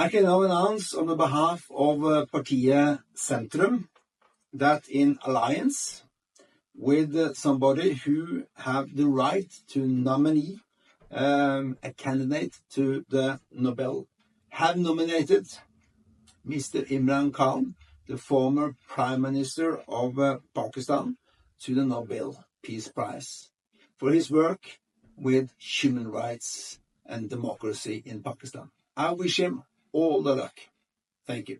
I can now announce on the behalf of Partiet Sentrum that in alliance with somebody who have the right to nominate a candidate to the Nobel, have nominated Mr. Imran Khan, the former Prime Minister of Pakistan, to the Nobel Peace Prize for his work with human rights and democracy in Pakistan. I wish him all the luck. Thank you.